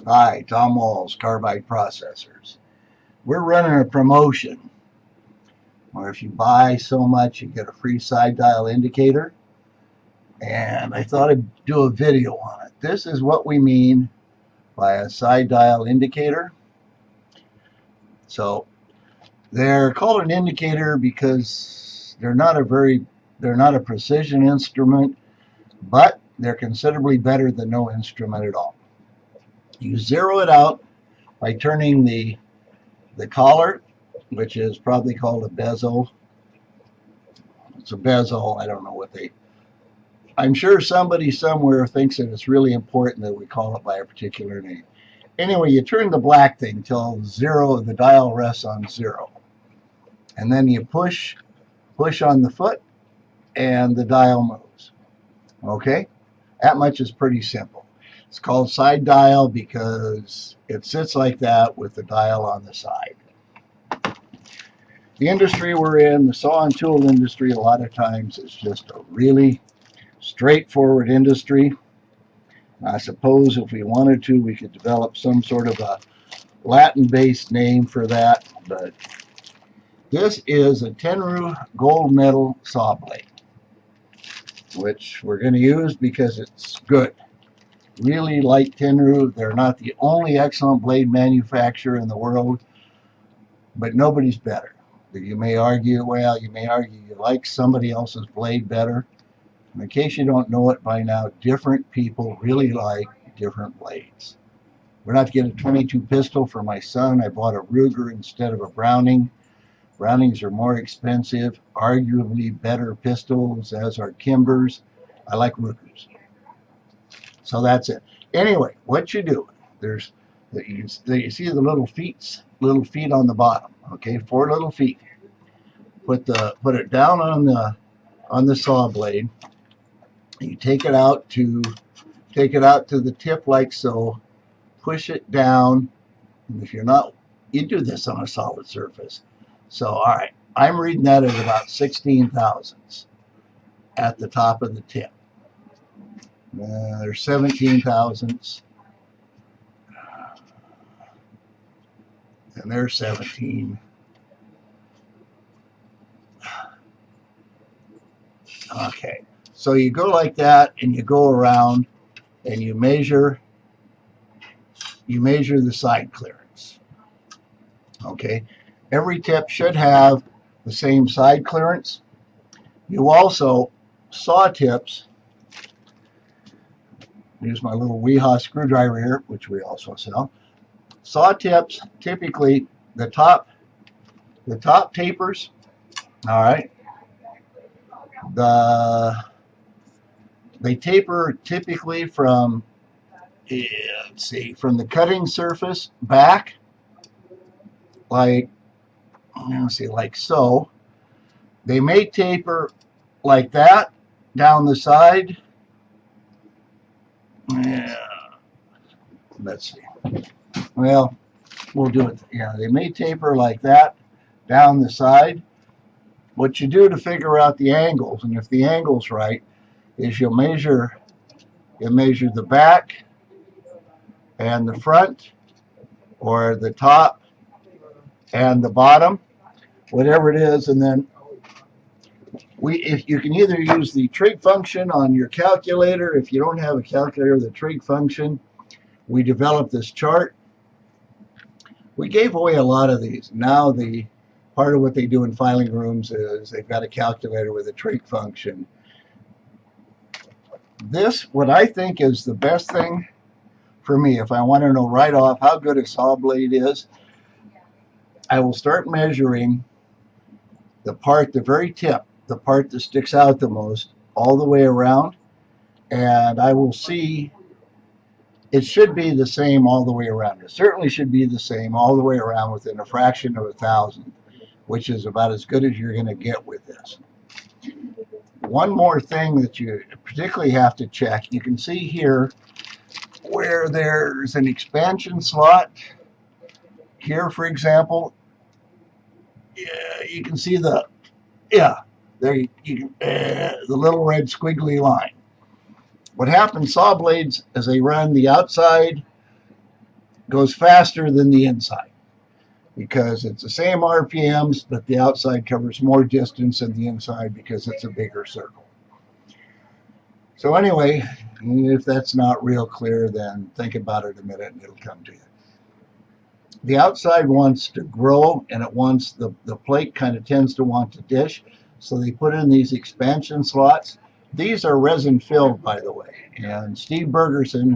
Hi, Tom Walls, Carbide Processors. We're running a promotion where if you buy so much, you get a free side dial indicator. And I thought I'd do a video on it. This is what we mean by a side dial indicator. So they're called an indicator because they're not a precision instrument, but they're considerably better than no instrument at all. You zero it out by turning the collar, which is probably called a bezel. It's a bezel. I don't know what I'm sure somebody somewhere thinks that it's really important that we call it by a particular name. Anyway, you turn the black thing till zero, the dial rests on zero. And then you push on the foot and the dial moves. Okay? That much is pretty simple. It's called side dial because it sits like that with the dial on the side. The industry we're in, the saw and tool industry, a lot of times is just a really straightforward industry. I suppose if we wanted to, we could develop some sort of a Latin-based name for that, but this is a Tenru gold medal saw blade, which we're going to use because it's good. Really like Tenru. They're not the only excellent blade manufacturer in the world, but nobody's better. You may argue you like somebody else's blade better. In case you don't know it by now, different people really like different blades. We're not to get a 22 pistol for my son. I bought a Ruger instead of a Browning. Brownings are more expensive, arguably better pistols, as are Kimbers. I like Rugers. So that's it. Anyway, what you do, you see the little feet on the bottom. Okay, 4 little feet. Put it down on the saw blade. You take it out to the tip like so. Push it down. And if you're not, you do this on a solid surface. So all right, I'm reading that at about 16 thousandths at the top of the tip. There's 17 thousandths. And there's 17. Okay, so you go like that and you go around and you measure the side clearance. Okay, every tip should have the same side clearance. You also, saw tips, use my little Weehaw screwdriver here, which we also sell. Saw tips, typically the top tapers, all right, they taper typically from, from the cutting surface back, like so. They may taper like that down the side. Yeah, let's see. Well, we'll do it. Yeah, they may taper like that down the side. What you do to figure out the angles, and if the angle's right, is you measure the back and the front, or the top and the bottom, whatever it is, and then if you can either use the trig function on your calculator. If you don't have a calculator, the trig function, we developed this chart. We gave away a lot of these. Now the part of what they do in filing rooms is they've got a calculator with a trig function. This, what I think is the best thing for me, if I want to know right off how good a saw blade is, I will start measuring the part, the very tip, the part that sticks out the most, all the way around, and I will see it should be the same all the way around. It certainly should be the same all the way around within a fraction of a thousandth, which is about as good as you're going to get with this. One more thing that you particularly have to check, you can see here where there's an expansion slot. Here, for example, you can see the little red squiggly line. What happens, saw blades, as they run the outside goes faster than the inside because it's the same RPMs, but the outside covers more distance than the inside because it's a bigger circle. So anyway, if that's not real clear, then think about it a minute and it'll come to you. The outside wants to grow, and it wants the plate kind of tends to want to dish. So they put in these expansion slots. These are resin filled, by the way. And Steve Bergerson,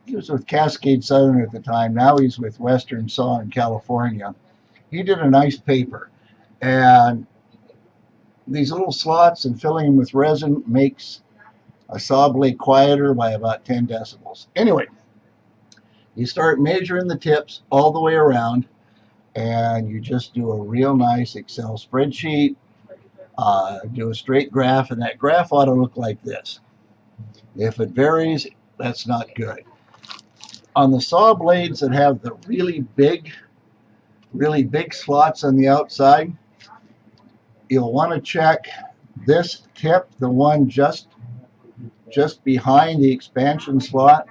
he was with Cascade Southern at the time. Now he's with Western Saw in California. He did a nice paper, and these little slots and filling them with resin makes a saw blade quieter by about 10 decibels. Anyway, you start measuring the tips all the way around, and you just do a real nice Excel spreadsheet, do a straight graph, and that graph ought to look like this. If it varies, that's not good. On the saw blades that have the really big slots on the outside, you'll want to check this tip, the one just behind the expansion slot.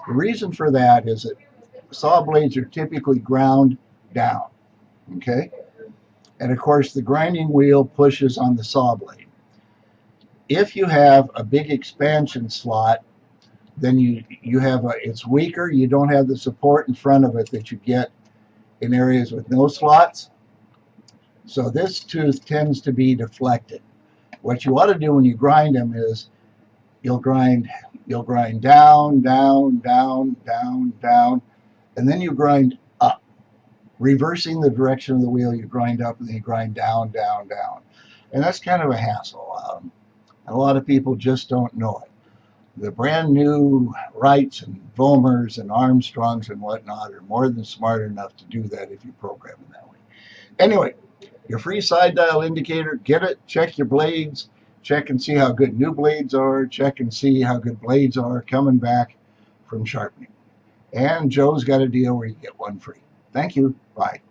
The reason for that is that saw blades are typically ground down, okay? And of course, the grinding wheel pushes on the saw blade. If you have a big expansion slot, then you have it's weaker. You don't have the support in front of it that you get in areas with no slots. So this tooth tends to be deflected. What you ought to do when you grind them is you'll grind down, down, down, down, down, and then you grind up. Reversing the direction of the wheel, you grind up and then you grind down, down, down. And that's kind of a hassle. A lot of people just don't know it. The brand new Wrights and Volmers and Armstrongs and whatnot are more than smart enough to do that if you program them that way. Anyway, your free side dial indicator, get it, check your blades, check and see how good new blades are, check and see how good blades are coming back from sharpening. And Joe's got a deal where you get one free. Thank you. Bye.